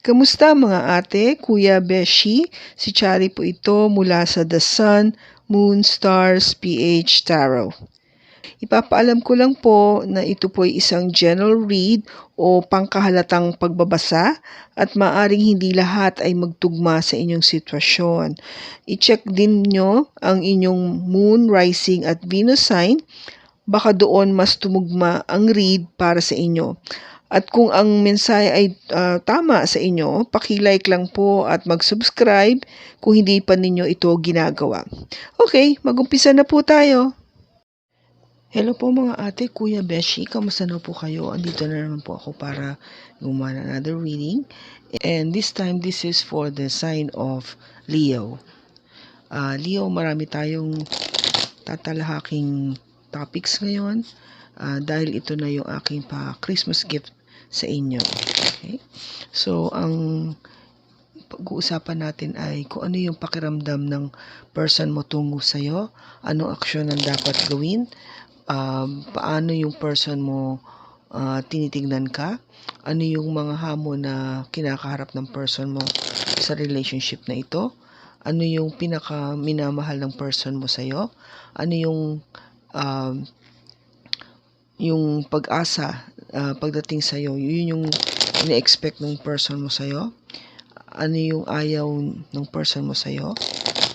Kamusta mga ate, kuya, beshi? Si Chari po ito mula sa The Sun, Moon, Stars, PH Tarot. Ipapaalam ko lang po na ito po ay isang general read o pangkalahatang pagbabasa at maaring hindi lahat ay magtugma sa inyong sitwasyon. I-check din nyo ang inyong Moon, Rising at Venus sign. Baka doon mas tumugma ang read para sa inyo. At kung ang mensahe ay tama sa inyo, paki-like lang po at mag-subscribe kung hindi pa ninyo ito ginagawa. Okay, mag-umpisa na po tayo. Hello po mga ate, kuya, beshi, kamusta na po kayo? Andito na naman po ako para gumawa ng another reading. And this time, this is for the sign of Leo. Leo, marami tayong tatalahaking topics ngayon. Dahil ito na yung aking pa-Christmas gift sa inyo. Okay? So, ang pag-uusapan natin ay kung ano yung pakiramdam ng person mo tungo sa'yo, anong aksyon ang dapat gawin, paano yung person mo tinitignan ka, ano yung mga hamon na kinakaharap ng person mo sa relationship na ito, ano yung pinaka-minamahal ng person mo sa'yo, ano yung pag-asa pagdating sa'yo, yun yung ina-expect ng person mo sa'yo, ano yung ayaw ng person mo sa'yo,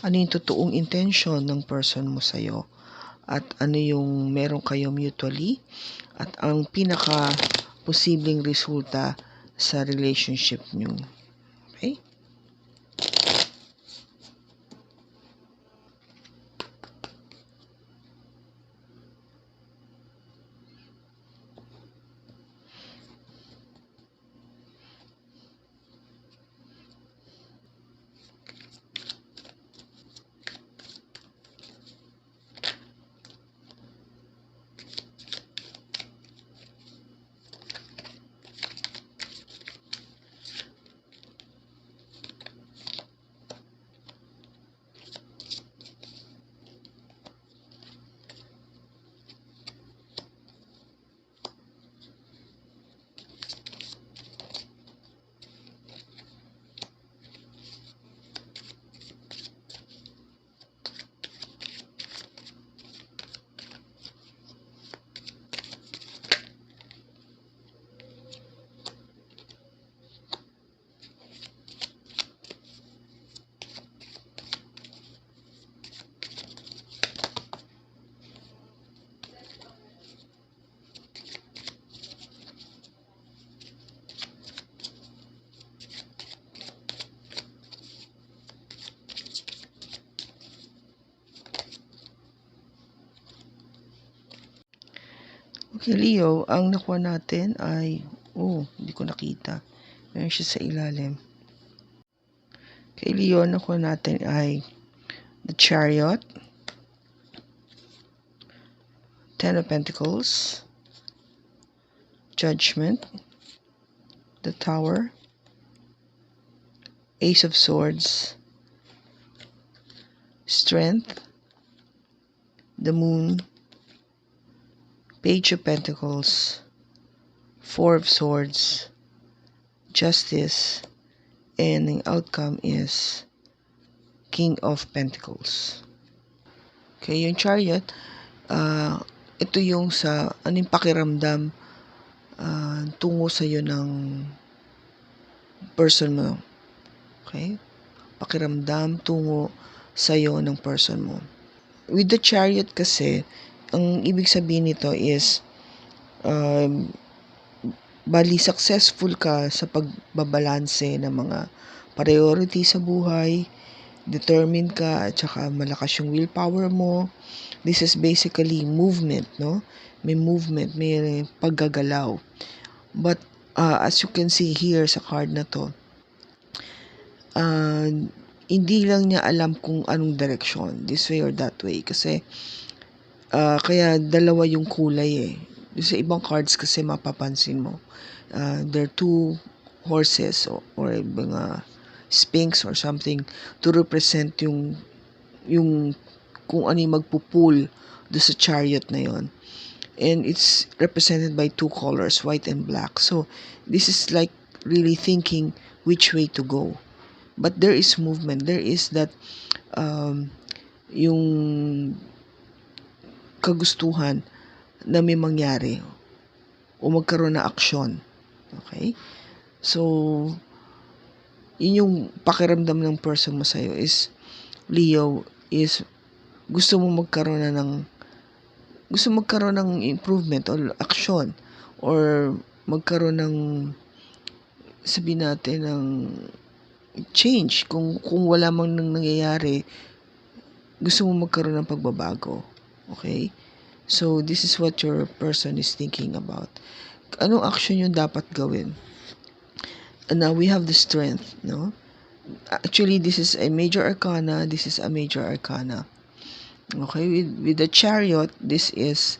ano yung totoong intention ng person mo sa'yo, at ano yung meron kayo mutually, at ang pinaka-posibleng resulta sa relationship nyo. Okay? Okay, Leo, ang nakuha natin ay, hindi ko nakita. Meron siya sa ilalim. Okay, Leo, ang nakuha natin ay the Chariot, Ten of Pentacles, Judgment, the Tower, Ace of Swords, Strength, the Moon, Page of Pentacles, Four of Swords, Justice, and the outcome is King of Pentacles. Okay, yung Chariot, ito yung sa anong pakiramdam tungo sa iyo ng person mo. Okay? Pakiramdam tungo sa iyo ng person mo. With the Chariot kasi, ang ibig sabihin nito is bali successful ka sa pagbabalanse ng mga priority sa buhay, determined ka, at saka malakas yung willpower mo. This is basically movement, no? May movement, may paggagalaw. But as you can see here sa card na to, hindi lang niya alam kung anong direksyon, this way or that way. Kasi kaya dalawa yung kulay eh. Sa ibang cards kasi mapapansin mo, there are two horses or mga sphinx or something to represent yung kung ano yung magpupull do sa chariot na yon. And it's represented by two colors, white and black. So this is like really thinking which way to go. But there is movement. There is that yung kagustuhan na may mangyari o magkaroon na aksyon. Okay? So, yun yung pakiramdam ng person mo sa'yo is, Leo, is gusto magkaroon ng improvement or action or magkaroon ng, sabihin natin, ng change. Kung wala mang nangyayari, gusto mo magkaroon ng pagbabago. Okay? So, this is what your person is thinking about. Anong action yung dapat gawin? And now, we have the strength, no? Actually, this is a major arcana. This is a major arcana. Okay? With the chariot, this is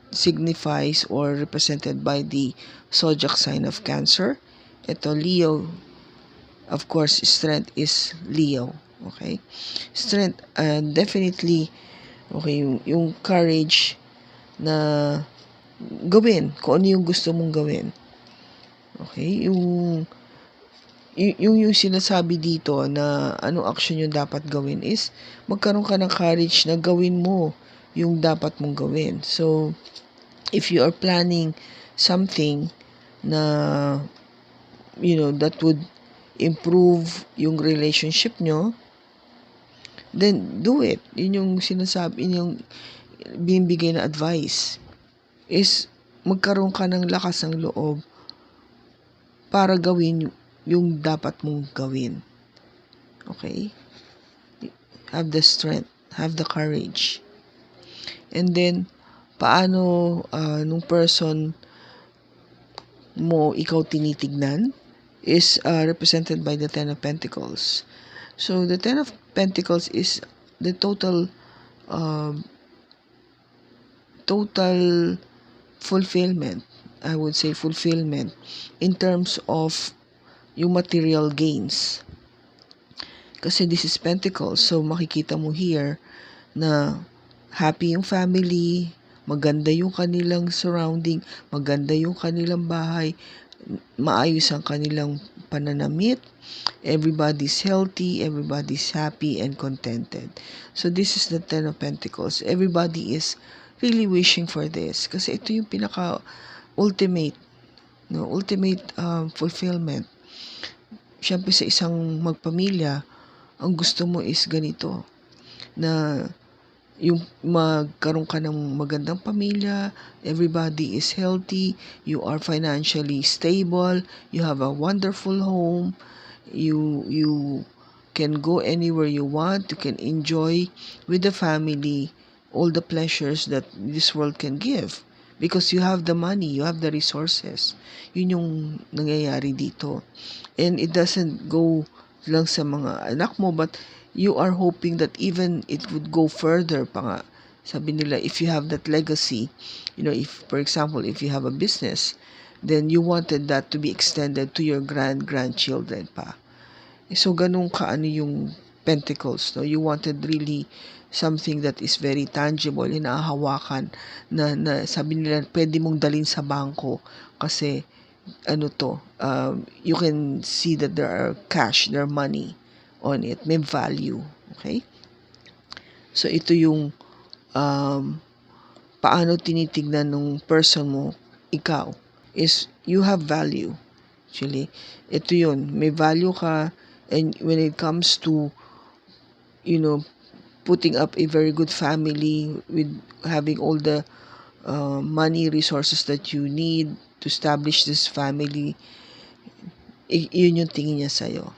signifies or represented by the zodiac sign of Cancer. Ito, Leo, of course, strength is Leo. Okay? Strength, definitely, okay, yung courage na gawin kung ano yung gusto mong gawin. Okay? Yung sinasabi dito na anong action yung dapat gawin is magkaroon ka ng courage na gawin mo yung dapat mong gawin. So, if you are planning something na, that would improve yung relationship nyo, then do it. Yun yung sinasabi, yun yung binibigay na advice. Is magkaroon ka ng lakas ng loob para gawin yung dapat mong gawin. Okay? Have the strength. Have the courage. And then, paano nung person mo ikaw tinitignan is represented by the Ten of Pentacles. So, the Ten of Pentacles is the total fulfillment. I would say fulfillment in terms of yung material gains. Kasi this is Pentacles. So, makikita mo here na happy yung family, maganda yung kanilang surrounding, maganda yung kanilang bahay, maayos ang kanilang pananamit, everybody's healthy, everybody's happy and contented. So, this is the Ten of Pentacles. Everybody is really wishing for this. Kasi ito yung pinaka-ultimate, ultimate fulfillment. Siyempre sa isang magpamilya, ang gusto mo is ganito, na yung magkaroon ka ng magandang pamilya, everybody is healthy, you are financially stable, you have a wonderful home, you can go anywhere you want, you can enjoy with the family all the pleasures that this world can give. Because you have the money, you have the resources. Yun yung nangyayari dito. And it doesn't go lang sa mga anak mo, but you are hoping that even it would go further pa nga. Sabi nila, if you have that legacy, if, for example, if you have a business, then you wanted that to be extended to your grandchildren pa. So, ganun kaano yung Pentacles, no? You wanted really something that is very tangible, hinahawakan, na sabi nila, pwede mong dalhin sa bangko kasi, you can see that there are cash, there are money on it, may value. Okay? So, ito yung paano tinitignan ng person mo, ikaw, is you have value. Actually, ito yun, may value ka, and when it comes to, putting up a very good family with having all the money resources that you need to establish this family, yun yung tingin niya sa'yo.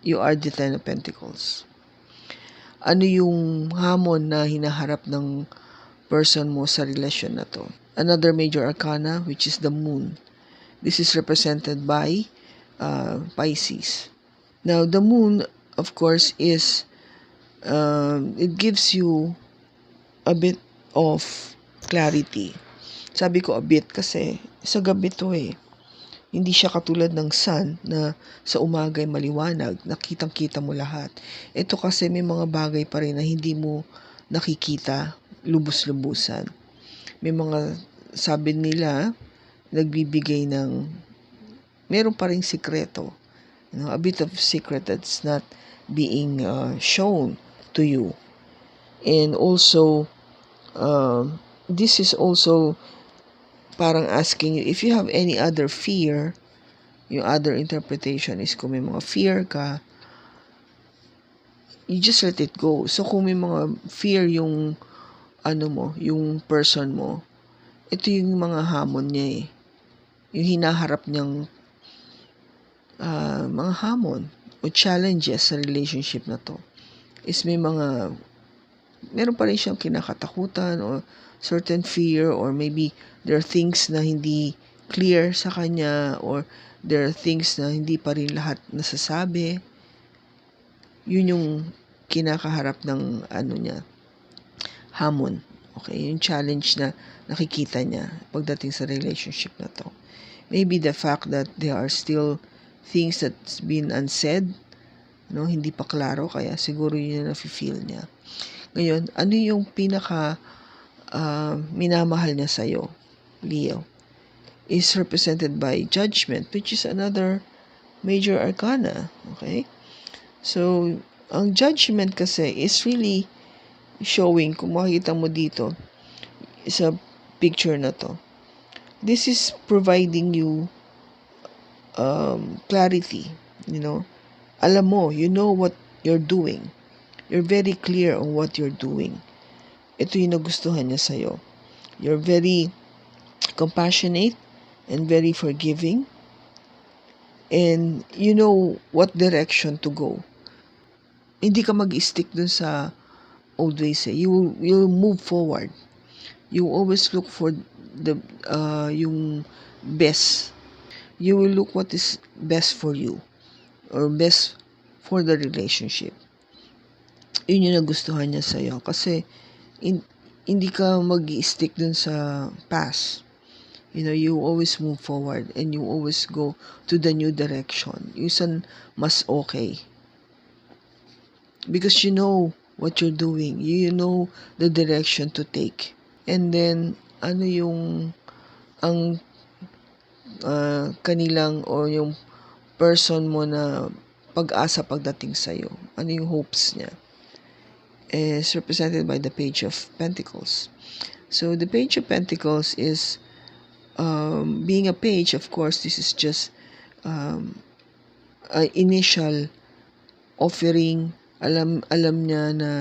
You are the Ten of Pentacles. Ano yung hamon na hinaharap ng person mo sa relasyon na to? Another major arcana, which is the Moon. This is represented by Pisces. Now, the Moon, of course, is it gives you a bit of clarity. Sabi ko a bit kasi sa gabi to Hindi siya katulad ng sun na sa umaga ay maliwanag, nakitang-kita mo lahat. Ito kasi may mga bagay pa rin na hindi mo nakikita lubos-lubusan. May mga, sabi nila, nagbibigay ng meron pa ring sikreto. A bit of secret that's not being shown to you. And also, this is also parang asking you, if you have any other fear, yung other interpretation is kung may mga fear ka, you just let it go. So, kung may mga fear yung, yung person mo, ito yung mga hamon niya eh. Yung hinaharap niyang mga hamon o challenges sa relationship na to is meron pa rin siyang kinakatakutan or certain fear, or maybe there are things na hindi clear sa kanya, or there are things na hindi pa rin lahat nasasabi. Yun yung kinakaharap ng niya, hamon. Okay, yung challenge na nakikita niya pagdating sa relationship na to. Maybe the fact that there are still things that's been unsaid, hindi pa klaro, kaya siguro yun na feel niya. Ngayon, ano yung pinaka minamahal niya sa'yo, Leo, is represented by Judgment, which is another major arcana. Okay? So, ang Judgment kasi is really showing, kung makikita mo dito, sa picture na to, this is providing you clarity. Alam mo, you know what you're doing. You're very clear on what you're doing. Ito yung nagustuhan niya sa'yo. You're very compassionate and very forgiving. And you know what direction to go. Hindi ka mag-stick dun sa old ways. You'll move forward. You always look for the yung best. You will look what is best for you or best for the relationship. Yun yung nagustuhan niya sa'yo. Kasi, hindi ka mag-i-stick dun sa past. You always move forward and you always go to the new direction. Yung saan mas okay. Because you know what you're doing. You know the direction to take. And then, ang kanilang o yung person mo na pag-asa pagdating sa'yo. Ano yung hopes niya? Is represented by the Page of Pentacles. So the Page of Pentacles is being a page. Of course, this is just an initial offering. Alam niya na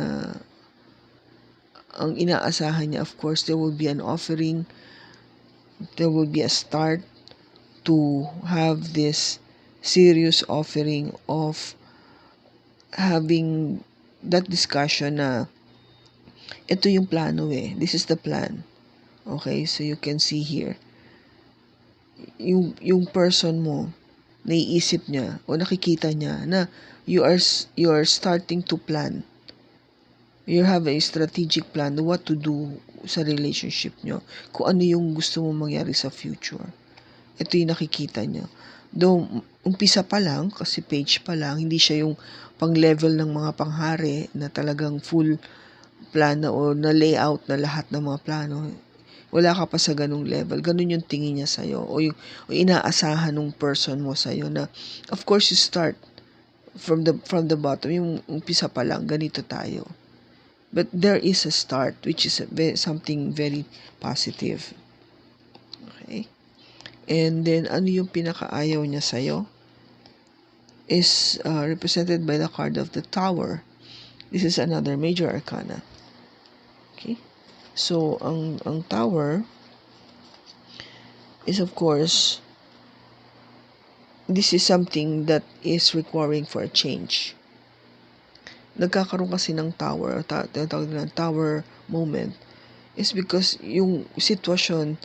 ang inaasahan niya, of course, there will be an offering. There will be a start to have this serious offering of having that discussion na ito yung plano eh. This is the plan. Okay? So you can see here. Yung person mo, naiisip niya o nakikita niya na you are starting to plan. You have a strategic plan on what to do sa relationship nyo. Kung ano yung gusto mong mangyari sa future. Ito yung nakikita niya. Though, umpisa pa lang, kasi page pa lang, hindi siya yung pang-level ng mga panghari na talagang full plan na o na layout na lahat ng mga plano. Wala ka pa sa ganung level. Ganun yung tingin niya sa'yo. O inaasahan ng person mo sa'yo na, of course, you start from the bottom. Yung umpisa pa lang, ganito tayo. But there is a start, which is something very positive. Okay? And then, ano yung pinakaayaw niya sa'yo? Is represented by the card of the Tower. This is another major arcana. Okay? So, ang Tower is, of course, this is something that is requiring for a change. Nagkakaroon kasi ng Tower, tawag na Tower moment, is because yung sitwasyon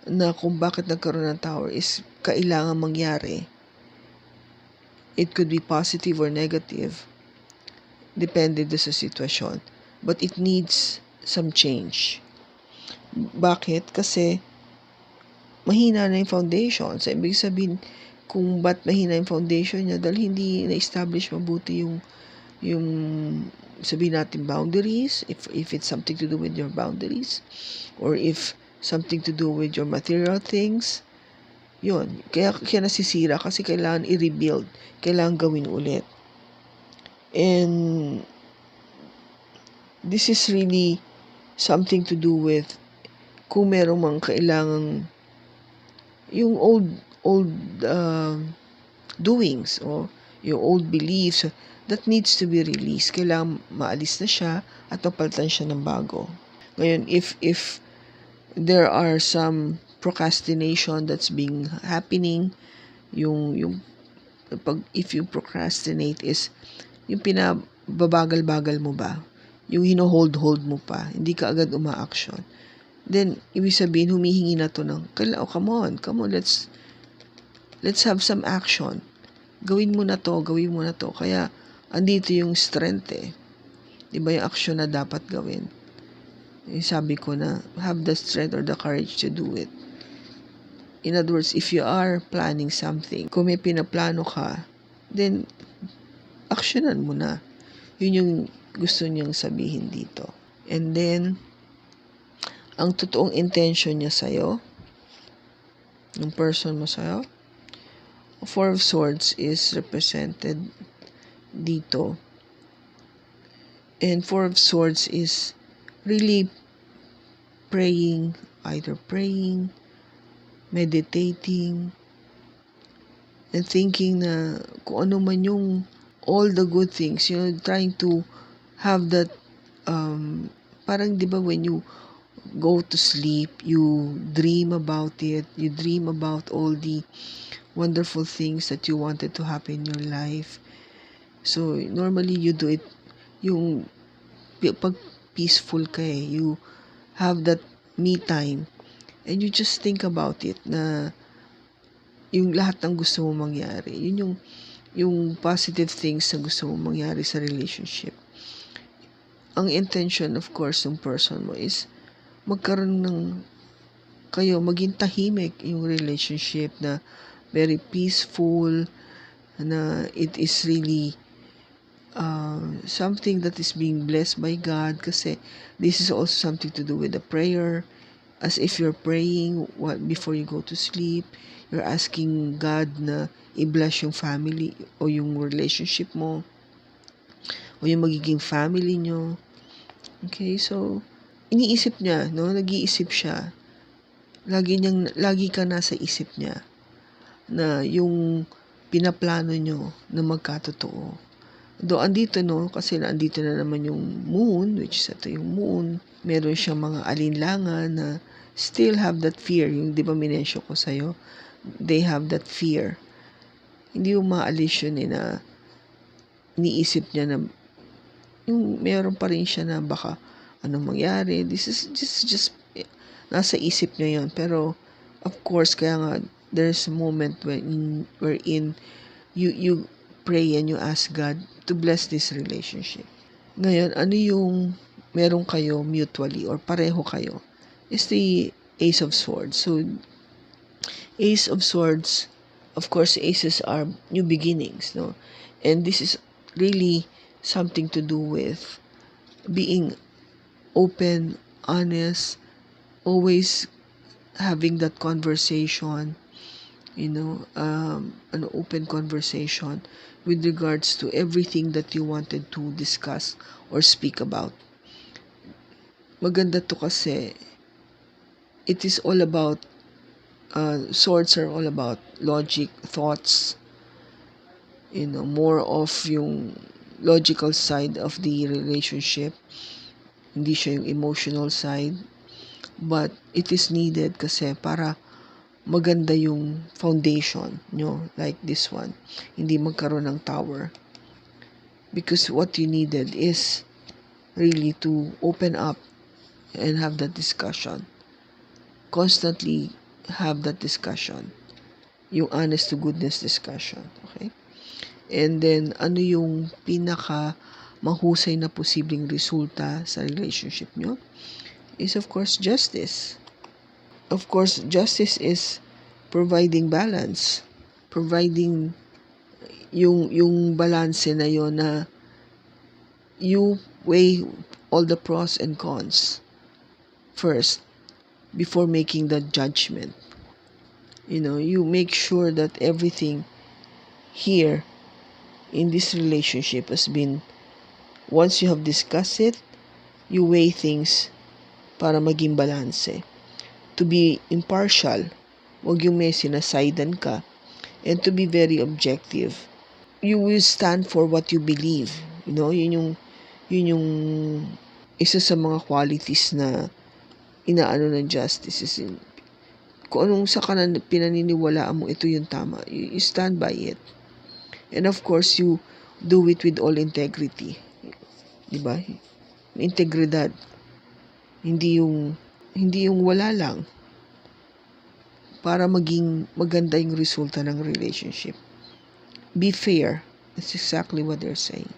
na kung bakit nagkaroon ng Tower is kailangan mangyari. It could be positive or negative, depende sa sitwasyon. But it needs some change. Bakit? Kasi mahina na yung foundation. So, ibig sabihin, kung ba't mahina yung foundation niya, dahil hindi na-establish mabuti yung sabihin natin boundaries, if it's something to do with your boundaries, or if something to do with your material things, Yun, kaya nasisira kasi kailangan i-rebuild, kailangan gawin ulit. And this is really something to do with kung merong mga kailangang yung old doings o yung old beliefs that needs to be released. Kailangan maalis na siya at mapalitan siya ng bago. Ngayon, if there are some procrastination that's being happening, if you procrastinate is yung pinababagal-bagal mo ba, yung hino-hold mo pa, hindi ka agad uma-action, then ibig sabihin humihingi na to ng come on, let's have some action. Gawin mo na to. Kaya andito yung strength eh. Diba yung action na dapat gawin? Yung sabi ko na have the strength or the courage to do it. In other words, if you are planning something, kung may pinaplano ka, then actionan mo na. Yun yung gusto niyang sabihin dito. And then, ang totoong intention niya sa'yo, ng person mo sa'yo, Four of Swords is represented dito. And Four of Swords is really praying, either praying, meditating, and thinking na kung ano man yung all the good things, trying to have that, parang di ba when you go to sleep, you dream about it, you dream about all the wonderful things that you wanted to happen in your life. So, normally you do it, yung pag peaceful ka you have that me time, and you just think about it na yung lahat ng gusto mo mangyari. Yun yung positive things na gusto mo mangyari sa relationship. Ang intention, of course, ng person mo is magkaroon ng maging tahimik yung relationship na very peaceful, na it is really something that is being blessed by God, kasi this is also something to do with the prayer. As if you're praying before you go to sleep, you're asking God na i-bless yung family o yung relationship mo o yung magiging family nyo. Okay, so iniisip niya, nag-iisip siya. Lagi ka nasa isip niya na yung pinaplano nyo na magkatotoo. Though andito kasi andito na naman yung moon, which is ito yung moon, meron siyang mga alinlangan na still have that fear. Yung di ba minensyo ko sa'yo, they have that fear. Hindi yung maalis yun na iniisip niya na yung meron pa rin siya na baka anong mangyari. This is just nasa isip niya yun. Pero of course, kaya nga there's a moment wherein you pray and you ask God to bless this relationship. Ngayon, ano yung meron kayo mutually or pareho kayo is the Ace of Swords. So, Ace of Swords, of course, aces are new beginnings, And this is really something to do with being open, honest, always having that conversation, an open conversation with regards to everything that you wanted to discuss or speak about. Maganda to kasi it is all about, swords are all about logic, thoughts, more of yung logical side of the relationship. Hindi siya yung emotional side. But it is needed kasi para maganda yung foundation nyo, like this one. Hindi magkaroon ng tower. Because what you needed is really to open up and have that discussion. Constantly have that discussion. Yung honest to goodness discussion. Okay? And then, ano yung pinaka mahusay na posibleng resulta sa relationship nyo? Is of course justice. Of course, justice is providing balance. Providing yung balance na yon na you weigh all the pros and cons first before making the judgment. You make sure that everything here in this relationship has been, once you have discussed it, you weigh things para maging balanse. To be impartial, wag yung may sinasidan ka, and to be very objective. You will stand for what you believe. Yun yung isa sa mga qualities na inaano ng justice is kung anong sa kanan pinaniniwalaan mo, ito yung tama. You stand by it. And of course, you do it with all integrity. Diba? Integridad. Hindi yung wala lang. Para maging maganda yung resulta ng relationship. Be fair. That's exactly what they're saying.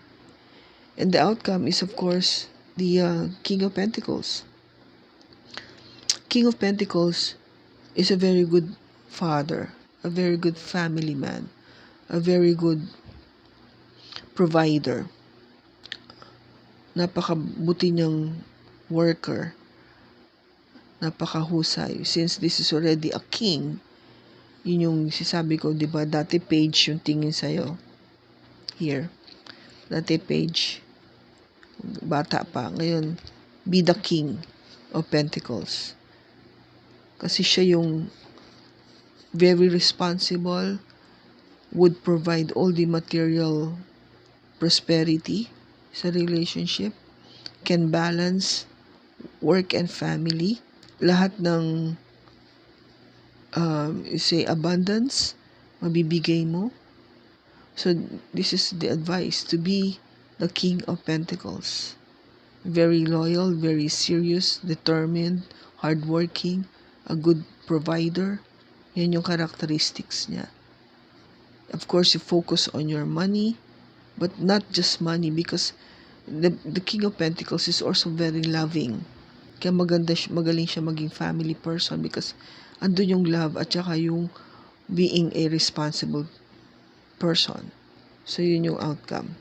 And the outcome is, of course, the King of Pentacles. King of Pentacles is a very good father, a very good family man, a very good provider. Napakabuti niyang worker. Napakahusay. Since this is already a king, yun yung sisabi ko, di ba? Dati page yung tingin sa'yo. Here. Dati page. Bata pa. Ngayon, be the King of Pentacles. Kasi siya yung very responsible, would provide all the material prosperity sa relationship, can balance work and family, lahat ng abundance, mabibigay mo. So, this is the advice, to be the King of Pentacles. Very loyal, very serious, determined, hardworking, a good provider. Yan yung characteristics niya. Of course, you focus on your money, but not just money, because the King of Pentacles is also very loving. Kaya magaling siya maging family person because andun yung love at saka yung being a responsible person. So, yun yung outcome.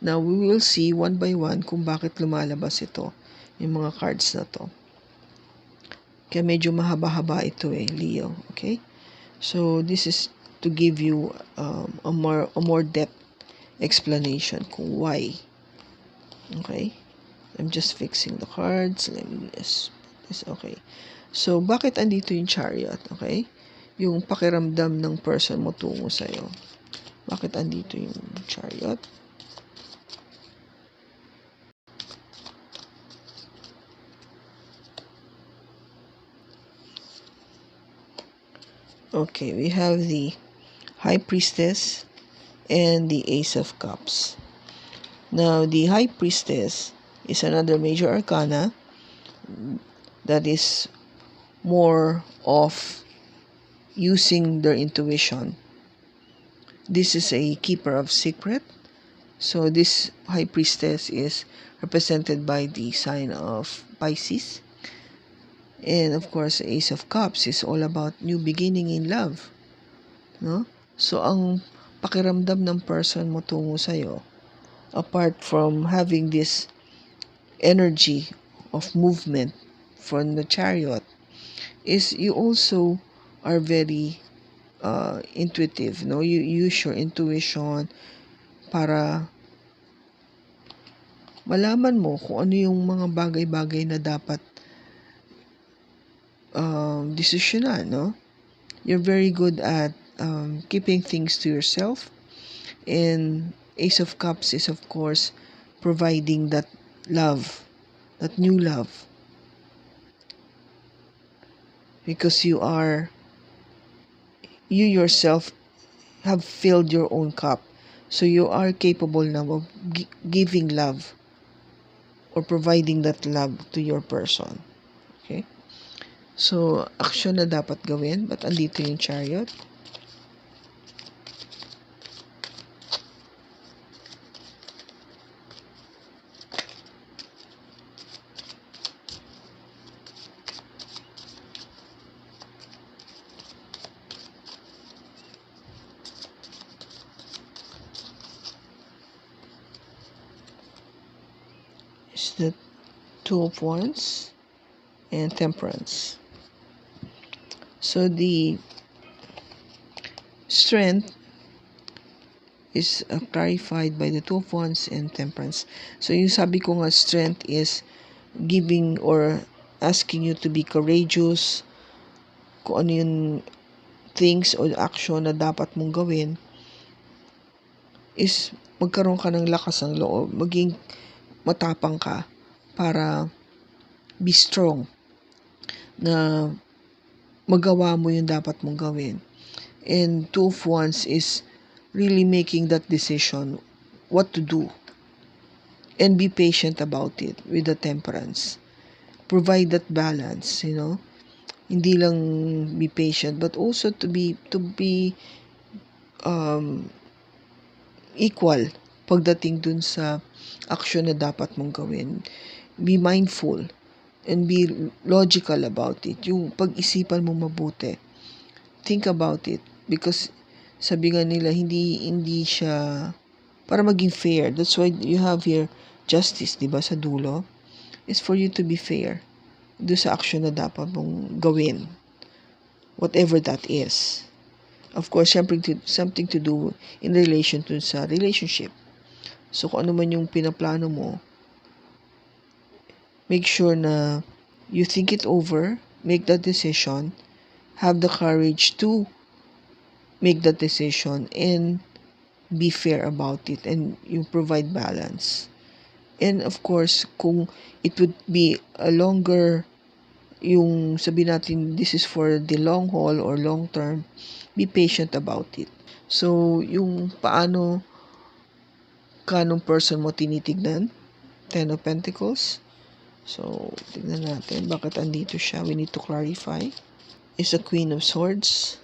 Now, we will see one by one kung bakit lumalabas ito, yung mga cards na to. Kaya medyo mahaba-haba ito Leo. Okay? So, this is to give you a more depth explanation kung why. Okay? I'm just fixing the cards. Let me this. Okay. So, bakit andito yung Chariot? Okay? Yung pakiramdam ng person mo tungo sa'yo. Bakit andito yung Chariot? Okay, we have the High Priestess and the Ace of Cups. Now, the High Priestess is another major arcana that is more of using their intuition. This is a keeper of secret. So, this High Priestess is represented by the sign of Pisces. And of course, Ace of Cups is all about new beginning in love. No? So, ang pakiramdam ng person mo tungo sa'yo, apart from having this energy of movement from the Chariot, is you also are very intuitive. No? You use your intuition para malaman mo kung ano yung mga bagay-bagay na dapat desisyonan, no? You're very good at keeping things to yourself. And Ace of Cups is, of course, providing that love, that new love. Because you yourself have filled your own cup. So you are capable now of giving love or providing that love to your person. Okay? So, action na dapat gawin. But andito yung Chariot. It's the Two of Wands and Temperance. So, the Strength is clarified by the Two of Wands and Temperance. So yung sabi ko nga, strength is giving or asking you to be courageous, kung ano yung things or action na dapat mong gawin, is magkaroon ka ng lakas ng loob, maging matapang ka para be strong na magawa mo yung dapat mong gawin. And Two of Wands is really making that decision what to do, and be patient about it with the Temperance. Provide that balance, hindi lang be patient but also to be equal pagdating dun sa action na dapat mong gawin. Be mindful and be logical about it. Yung pag-isipan mo mabuti. Think about it, because sabi nga nila, hindi siya para maging fair. That's why you have here justice, di ba, sa dulo. Is for you to be fair do sa action na dapat mong gawin. Whatever that is. Of course, something to do in relation to sa relationship. So, kung ano man yung pinaplano mo, make sure na you think it over, make that decision, have the courage to make that decision, and be fair about it, and you provide balance. And of course, kung it would be a longer, yung sabi natin, this is for the long haul or long term, be patient about it. So, yung paano kanong person mo tinitignan, Ten of Pentacles. So, tignan natin bakit andito siya. We need to clarify. Is a Queen of Swords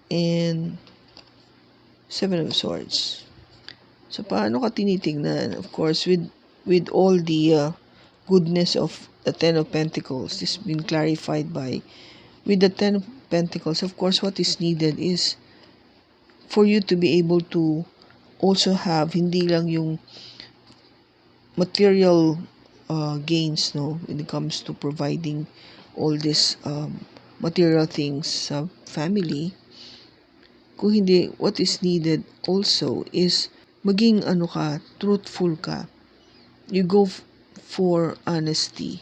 and Seven of Swords. So, paano ka tinitignan? Of course, with all the goodness of the Ten of Pentacles, this has been clarified by, with the Ten of Pentacles, of course, what is needed is for you to be able to also have, hindi lang yung material gains, when it comes to providing all these material things sa family. Kung hindi, what is needed also is maging truthful ka. You go for honesty,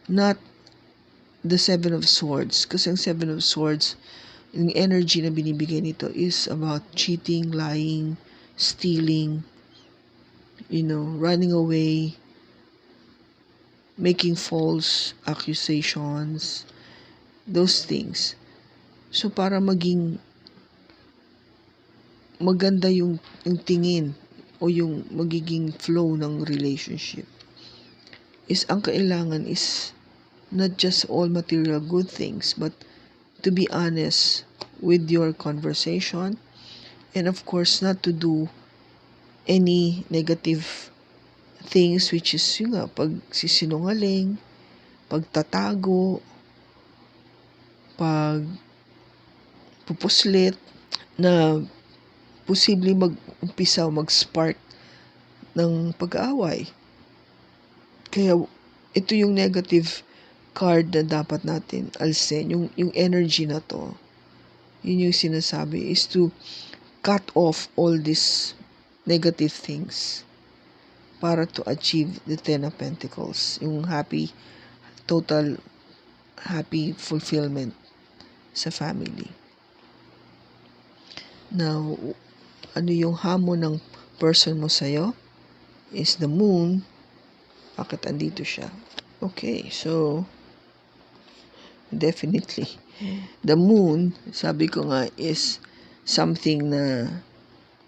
not the Seven of Swords. Kasi ang Seven of Swords, yung energy na binibigay nito is about cheating, lying, stealing, running away, making false accusations, those things. So, para maging maganda yung tingin o yung magiging flow ng relationship, is ang kailangan is not just all material good things, but to be honest with your conversation, and of course not to do any negative things, which is yung pagsisinungaling, pagtatago, pagpupuslit, na posible mag-umpisa, mag-spark ng pag-aaway. Kaya ito yung negative card na dapat natin alsin, yung energy na to. Yun yung sinasabi, is to cut off all these negative things para to achieve the Ten of Pentacles, yung total happy fulfillment sa family. Now, ano yung hamon ng person mo sa'yo is the Moon. Bakit andito siya? Okay, so definitely the Moon, sabi ko nga, is something na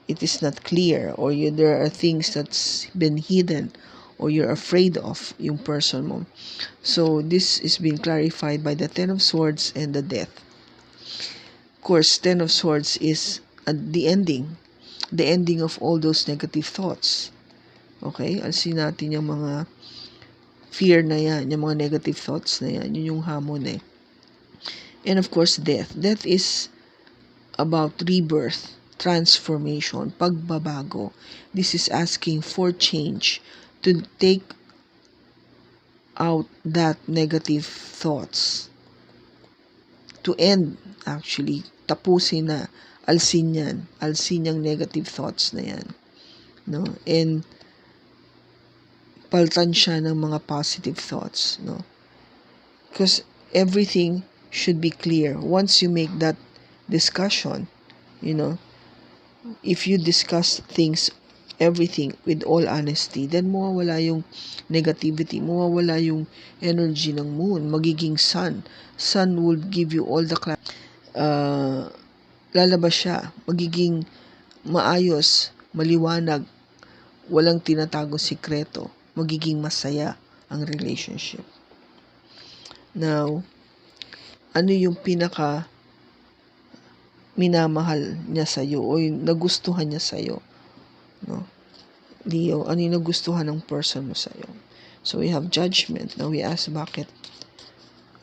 it is not clear, or there are things that's been hidden or you're afraid of yung person mo. So this is being clarified by the Ten of Swords and the Death. Of course, Ten of Swords is the ending of all those negative thoughts. Okay, alsin natin yung mga fear na yan, yung mga negative thoughts na yan, yun yung hamon eh. And of course, death is about rebirth, transformation, pagbabago. This is asking for change, to take out that negative thoughts, to end, actually, tapusin na, alsin yung negative thoughts na yan, no? And paltan siya ng mga positive thoughts, no? Because everything should be clear. Once you make that discussion, if you discuss things, everything with all honesty, then mawawala yung negativity, mawawala yung energy ng moon, magiging sun. Sun will give you all the clarity. Lalabas siya, magiging maayos, maliwanag, walang tinatagong sikreto, magiging masaya ang relationship. Now, ano yung pinaka minamahal niya sa'yo o yung nagustuhan niya sa'yo? No? Leo, ano yung nagustuhan ng person mo sa'yo? So, we have judgment. Now, we ask bakit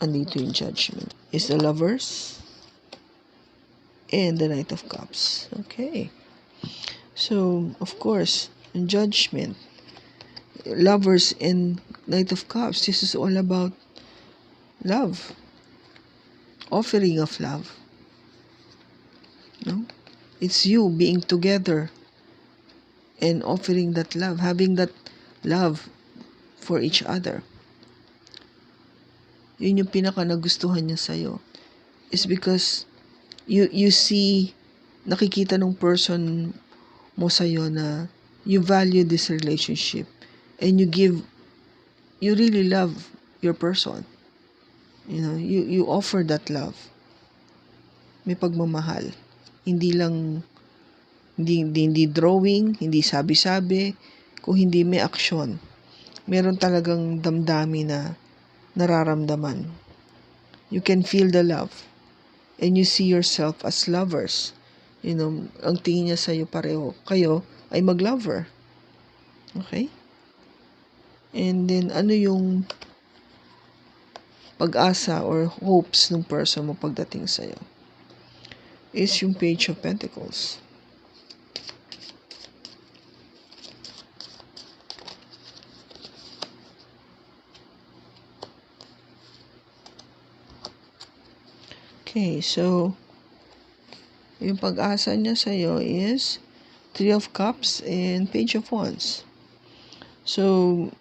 andito yung judgment? Is the Lovers and the Knight of Cups. Okay. So, of course, in judgment, Lovers and Knight of Cups, this is all about love. Offering of love. No? It's you being together and offering that love, having that love for each other. Yun yung pinaka nagustuhan niya sa'yo. It's because you see, nakikita ng person mo sa'yo na you value this relationship and you really love your person. You offer that love. May pagmamahal. Hindi drawing, hindi sabi-sabi, kung hindi may aksyon. Meron talagang damdamin na nararamdaman. You can feel the love. And you see yourself as lovers. Ang tingin niya sa'yo pareho. Kayo ay mag-lover. Okay? And then, ano yung pag-asa or hopes ng person mo pagdating sa'yo? Is yung Page of Pentacles. Okay, so yung pag-asa niya sa'yo is Three of Cups and Page of Wands. So,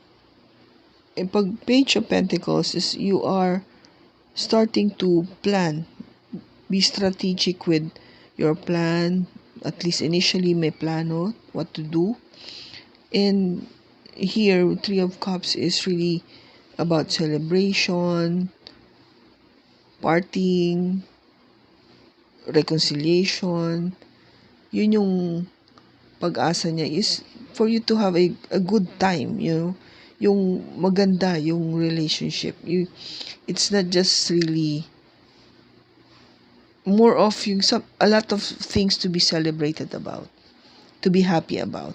pag Page of Pentacles is you are starting to plan. Be strategic with your plan. At least initially may plano what to do. And here, Three of Cups is really about celebration, partying, reconciliation. Yun yung pag-asa niya is for you to have a good time, yung maganda yung relationship. It's not just really more of a lot of things to be celebrated about, to be happy about.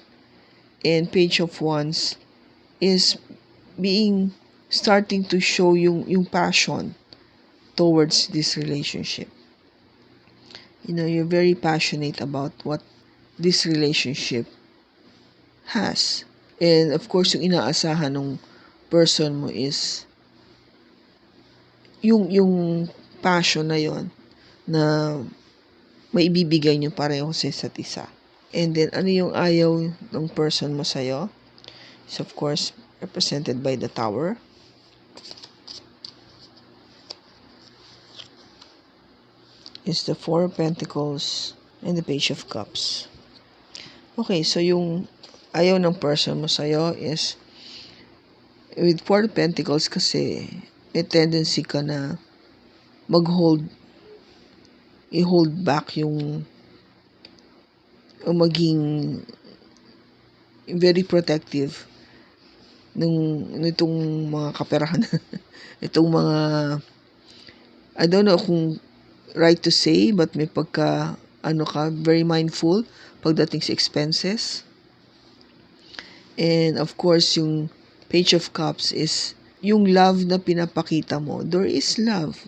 And Page of Wands is starting to show yung passion towards this relationship. You're very passionate about what this relationship has. And of course, yung inaasahan ng person mo is yung passion na yon na maibibigay nyo pareho sa isa't isa. And then, ano yung ayaw ng person mo sa'yo? Is of course represented by the Tower. Is the Four of Pentacles and the Page of Cups. Okay, so yung ayaw ng person mo sa'yo is with Four of Pentacles kasi may tendency ka na i-hold back yung maging very protective nitong mga kaperahan. Itong mga, I don't know kung right to say, but may very mindful pagdating sa expenses. And of course, yung Page of Cups is yung love na pinapakita mo. There is love,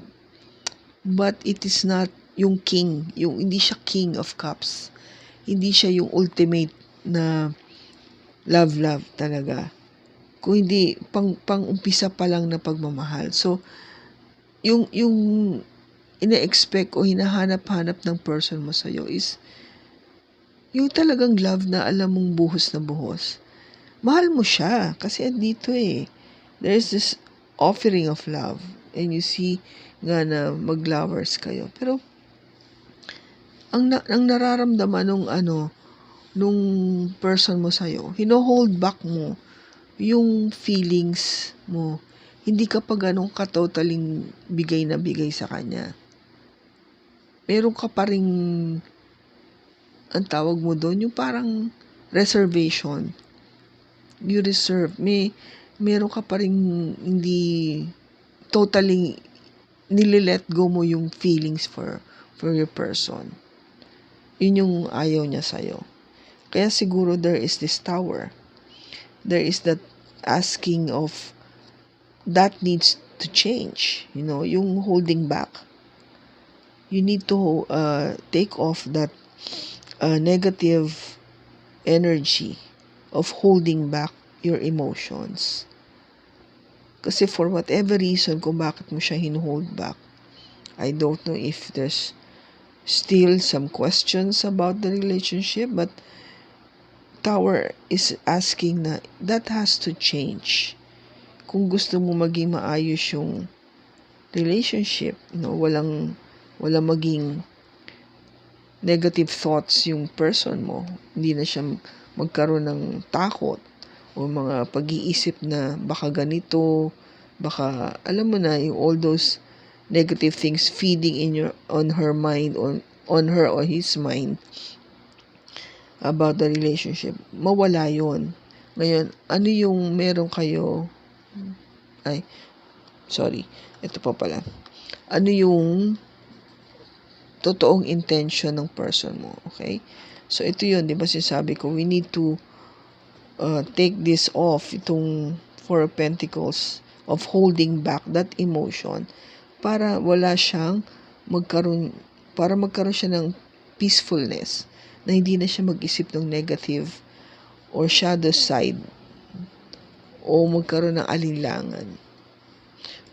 but it is not yung king, hindi siya King of Cups. Hindi siya yung ultimate na love talaga. Kung hindi, pang-umpisa pa lang na pagmamahal. So, yung ina-expect o hinahanap-hanap ng person mo sa'yo is yung talagang love na alam mong buhos na buhos. Mahal mo siya kasi andito eh. There's this offering of love and you see nga na mag-lovers kayo. Pero ang nararamdaman nung person mo sa'yo, hino-hold back mo yung feelings mo. Hindi ka pa ganun ka-totaling bigay na bigay sa kanya. Meron ka pa ring, ang tawag mo doon, yung parang reservation. You reserve. Meron ka pa ring hindi totally nililet go mo yung feelings for your person. Yun yung ayaw niya sa'yo. Kaya siguro there is this tower. There is that asking of that needs to change. Yung holding back. You need to take off that negative energy of holding back your emotions. Kasi for whatever reason kung bakit mo siya hold back, I don't know if there's still some questions about the relationship, but Tower is asking na that has to change. Kung gusto mo maging maayos yung relationship, walang maging negative thoughts yung person mo, hindi na siya magkaroon ng takot o mga pag-iisip na baka ganito, baka alam mo na yung all those negative things feeding on her mind, on her or his mind about the relationship, mawala yon. Ngayon, ano yung meron kayo, ito pa pala, ano yung totoong intention ng person mo, okay? So, ito yun, di ba sinasabi ko, we need to take this off, itong Four of Pentacles, of holding back that emotion, para wala siyang magkaroon siya ng peacefulness, na hindi na siya mag-isip ng negative or shadow side o magkaroon ng alinlangan.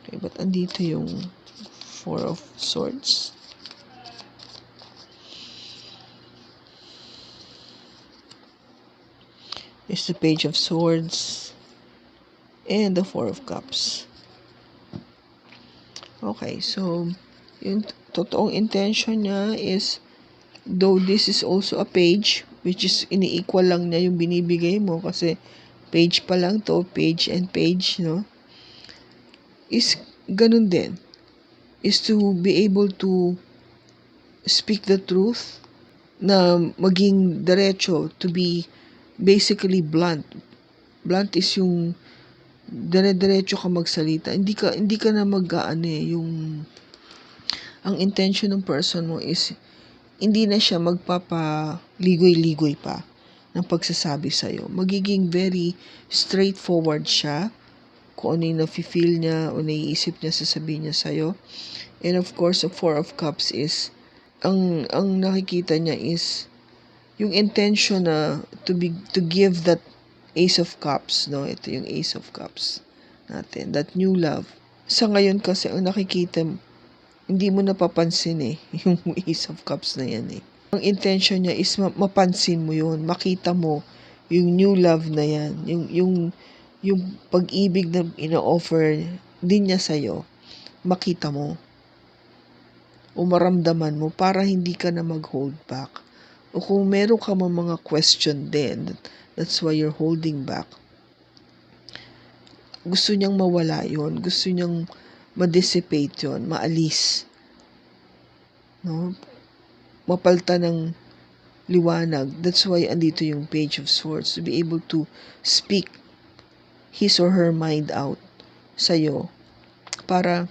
Okay, but andito yung Four of Swords. Is the Page of Swords and the Four of Cups. Okay, so yung totoong intention niya is, though this is also a page, which is ini-equal lang niya yung binibigay mo kasi page pa lang to, page and page, is ganun din. Is to be able to speak the truth, na maging diretso, to be basically blunt. Blunt is yung dire-diretso ka magsalita. Hindi ka na yung ang intention ng person mo is hindi na siya magpapaligoy-ligoy pa ng pagsasabi sa'yo. Magiging very straightforward siya kung ano yung nafe-feel niya o naiisip niya sasabihin niya sa'yo. And of course, the Four of Cups is, ang nakikita niya is yung intention na to give that Ace of Cups, Ito yung Ace of Cups natin, that new love. Sa ngayon kasi, ang nakikita, hindi mo napapansin yung Ace of Cups na yan Ang intention niya is mapansin mo yun, makita mo yung new love na yan, yung pag-ibig na ina-offer din niya sa'yo, makita mo o maramdaman mo para hindi ka na mag-hold back. O kung meron ka mga question din, that's why you're holding back. Gusto niyang mawala yon, gusto niyang ma-dissipate yon, maalis. Mapalta ng liwanag. That's why andito yung Page of Swords, to be able to speak his or her mind out sa'yo para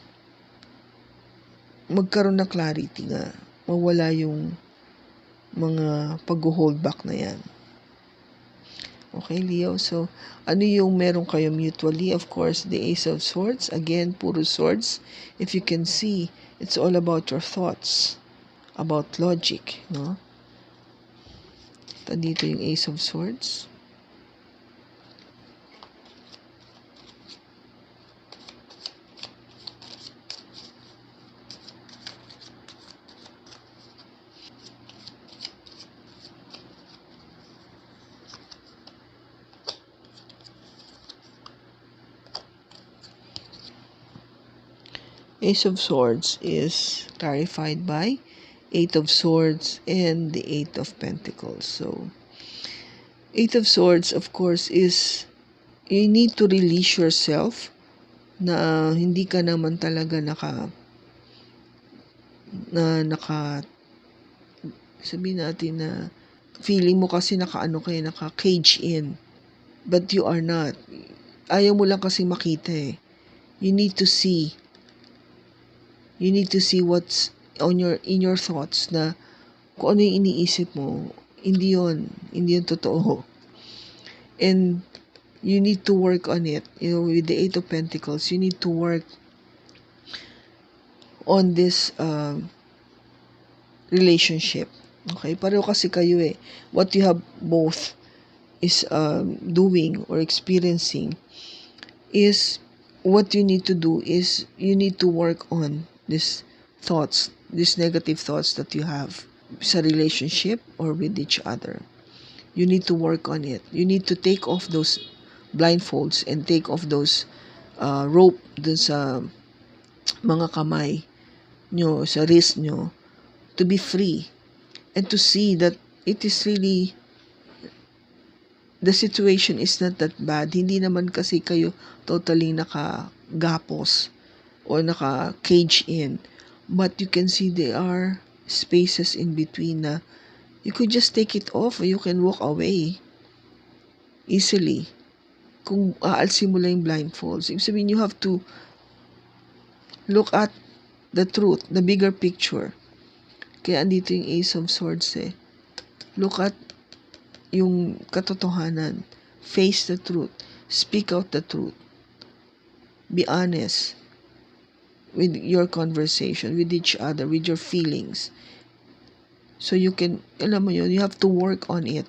magkaroon ng clarity nga. Mawala yung mga pag-hold back na yan. Okay, Leo? So, ano yung meron kayo mutually? Of course, the Ace of Swords. Again, puro swords. If you can see, it's all about your thoughts. About logic, Dito yung Ace of Swords. Ace of Swords is clarified by Eight of Swords and the Eight of Pentacles. So, Eight of Swords, of course, is you need to release yourself na hindi ka naman talaga sabihin natin na feeling mo kasi naka-cage in. But you are not. Ayaw mo lang kasi makita eh. You need to see. You need to see what's in your thoughts na kung ano yung iniisip mo. Hindi yun totoo. And you need to work on it. With the Eight of Pentacles, you need to work on this relationship. Okay? Pareho kasi kayo eh. What you have both is doing or experiencing is what you need to do is you need to work on these thoughts, these negative thoughts that you have sa relationship or with each other. You need to work on it. You need to take off those blindfolds and take off those rope dun sa mga kamay nyo, sa wrist nyo, to be free and to see that it is really the situation is not that bad. Hindi naman kasi kayo totally nakagapos or naka-cage in. But you can see there are spaces in between na you could just take it off or you can walk away easily. Kung aalsin mo lang yung blindfolds. Ibig sabihin, you have to look at the truth, the bigger picture. Kaya andito yung Ace of Swords eh. Look at yung katotohanan. Face the truth. Speak out the truth. Be honest with your conversation, with each other, with your feelings. So you can, alam mo yun, you have to work on it.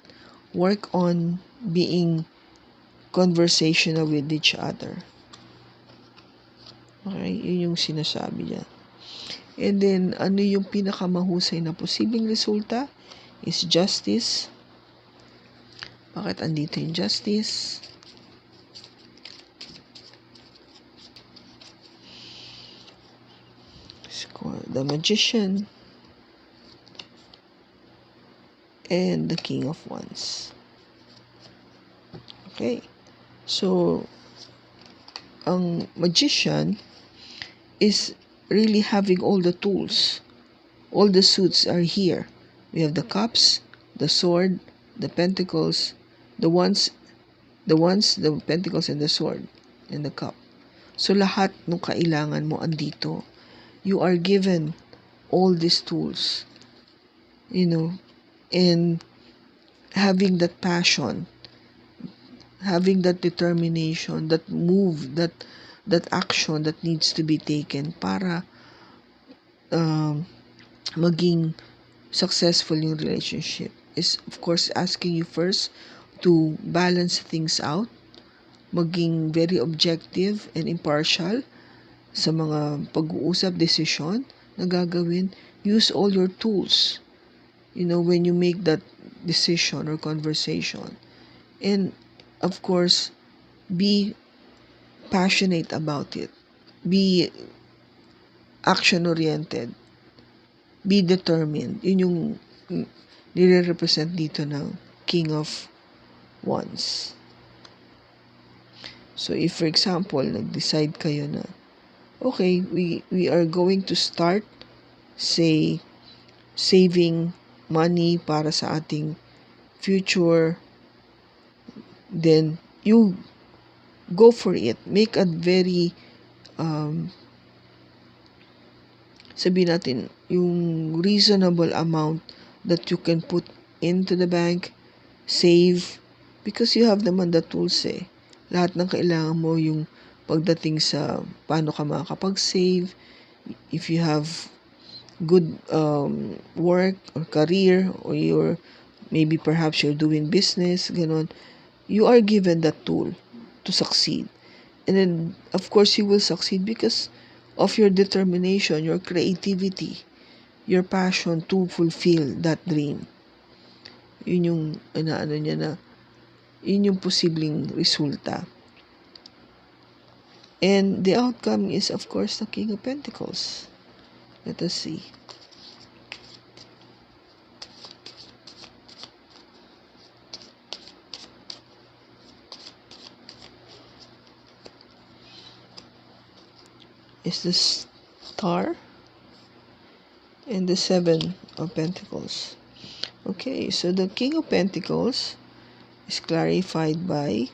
Work on being conversational with each other. Okay? Yun yung sinasabi niya. And then, ano yung pinakamahusay na posibleng resulta? Is justice. Bakit andito yung justice? The Magician. And the King of Wands. Okay. So, ang Magician is really having all the tools. All the suits are here. We have the Cups, the Sword, the Pentacles, the Pentacles, and the Sword, and the Cup. So, lahat ng kailangan mo andito. You are given all these tools. And having that passion, having that determination, that move, that action that needs to be taken para maging successful yung relationship is, of course, asking you first to balance things out, maging very objective and impartial sa mga pag-uusap, desisyon na gagawin. Use all your tools, when you make that decision or conversation. And, of course, be passionate about it. Be action-oriented. Be determined. Yun yung nire-represent dito ng King of Wands. So, if for example, nag-decide kayo na, okay, we are going to start, say, saving money para sa ating future, then you go for it. Make a very, sabihin natin, yung reasonable amount that you can put into the bank, save, because you have naman the tools eh. Lahat ng kailangan mo yung pagdating sa paano ka makakapag-save, if you have good work or career, or maybe perhaps you're doing business, ganon, you are given that tool to succeed. And then, of course, you will succeed because of your determination, your creativity, your passion to fulfill that dream. Yun yung, yun yung posibleng resulta. And the outcome is, of course, the King of Pentacles. Let us see. Is the Star and the Seven of Pentacles. Okay, so the King of Pentacles is clarified by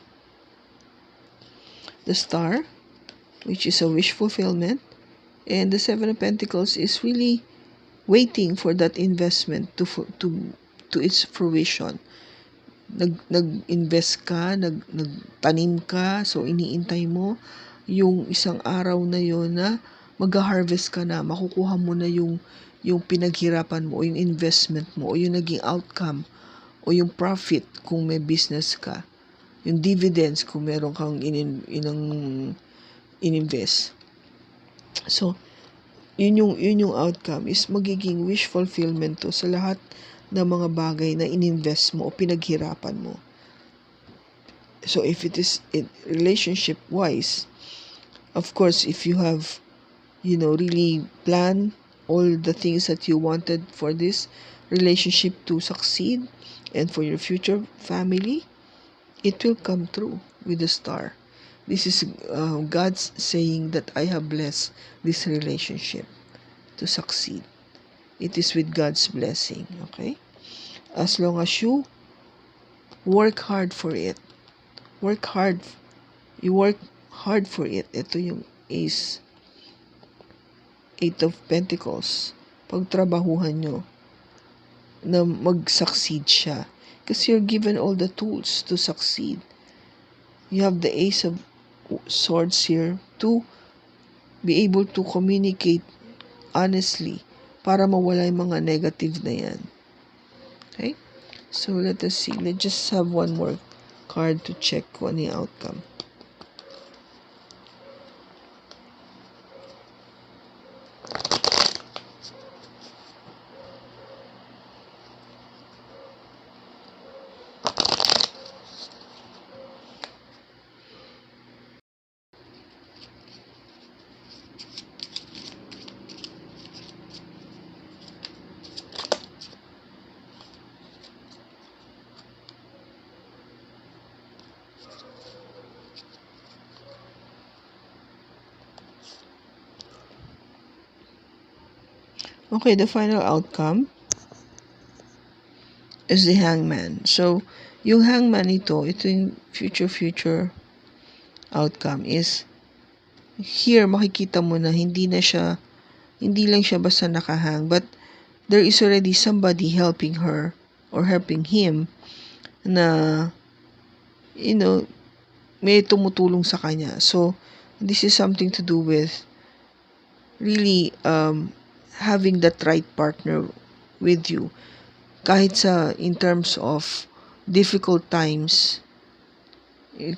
the Star, which is a wish fulfillment, and the Seven of Pentacles is really waiting for that investment to its fruition. Nag-invest ka, nagtanim ka, so iniintay mo yung isang araw na yon na mag-harvest ka na, makukuha mo na yung pinaghirapan mo, o yung investment mo, o yung naging outcome, o yung profit kung may business ka, yung dividends kung meron kang ininvest. So, yun yung outcome is magiging wish fulfillment to sa lahat ng mga bagay na ininvest mo o pinaghirapan mo. So if it is relationship wise, of course, if you have really planned all the things that you wanted for this relationship to succeed and for your future family, it will come true with the Star. This is God's saying that I have blessed this relationship to succeed. It is with God's blessing, okay? As long as you work hard for it. You work hard for it. Ito yung Eight of Pentacles. Pagtrabahuhan nyo na mag-succeed siya. Because you're given all the tools to succeed. You have the Ace of Swords here to be able to communicate honestly para mawala yung mga negative na yan. Okay? So, let us see. Let's just have one more card to check kung ano yung outcome. Okay, the final outcome is the Hangman. So, yung Hangman ito yung future outcome is here makikita mo na hindi lang siya basta nakahang, but there is already somebody helping her or helping him na may tumutulong sa kanya. So, this is something to do with really having that right partner with you. Kahit in terms of difficult times,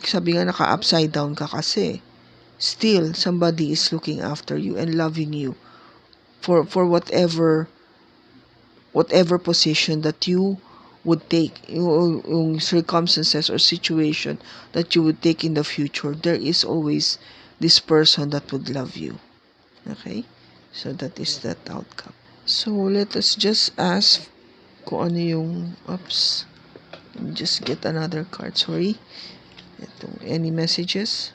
sabi nga naka-upside down ka kasi, still somebody is looking after you and loving you for whatever position that you would take, yung circumstances or situation that you would take in the future. There is always this person that would love you. Okay? So, that is that outcome. So, let us just ask kung ano yung just get another card. Sorry. Any messages?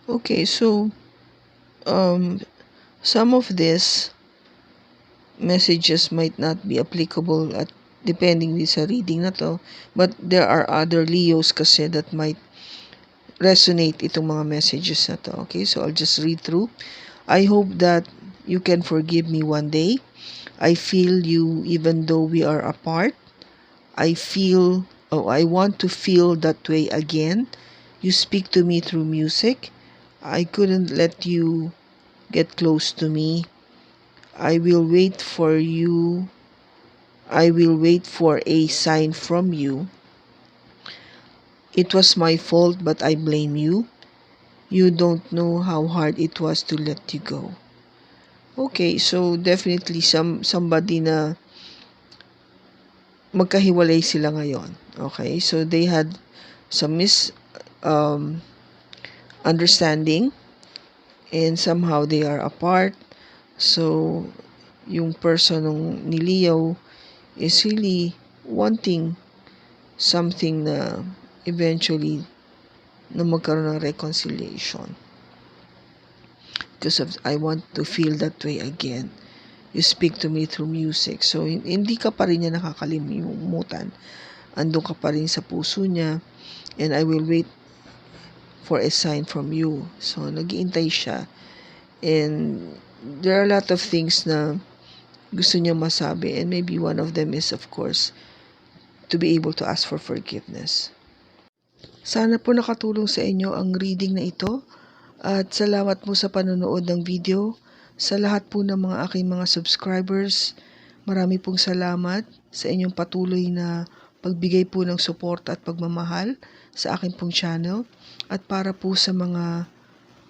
Okay, so some of these messages might not be applicable at depending din sa reading na to, but there are other Leos kasi that might resonate itong mga messages na to. Okay, so I'll just read through. I hope that you can forgive me one day. I feel you even though we are apart. I want to feel that way again. You speak to me through music. I couldn't let you get close to me. I will wait for you. I will wait for a sign from you. It was my fault, but I blame you. You don't know how hard it was to let you go. Okay, so definitely somebody na magkahiwalay sila ngayon. Okay, so they had some understanding and somehow they are apart. So yung person ni Leo is really wanting something na eventually na magkaroon ng reconciliation. Because I want to feel that way again. You speak to me through music. So, hindi ka pa rin niya nakakalimutan. Andun ka pa rin sa puso niya. And I will wait for a sign from you. So, nag-iintay siya. And there are a lot of things na gusto niya masabi. And maybe one of them is, of course, to be able to ask for forgiveness. Sana po nakatulong sa inyo ang reading na ito. At salamat po sa panonood ng video. Sa lahat po ng mga aking mga subscribers, marami pong salamat sa inyong patuloy na pagbigay po ng support at pagmamahal sa aking pong channel. At para po sa mga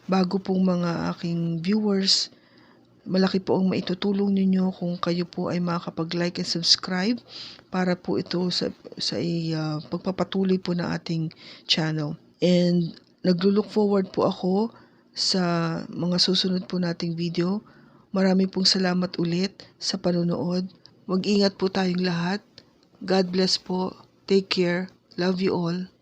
bago pong mga aking viewers, malaki po ang maitutulong ninyo kung kayo po ay makakapag-like and subscribe para po ito sa pagpapatuloy po ng ating channel. And naglo-look forward po ako sa mga susunod po nating video. Marami pong salamat ulit sa panonood. Mag-ingat po tayong lahat. God bless po. Take care. Love you all.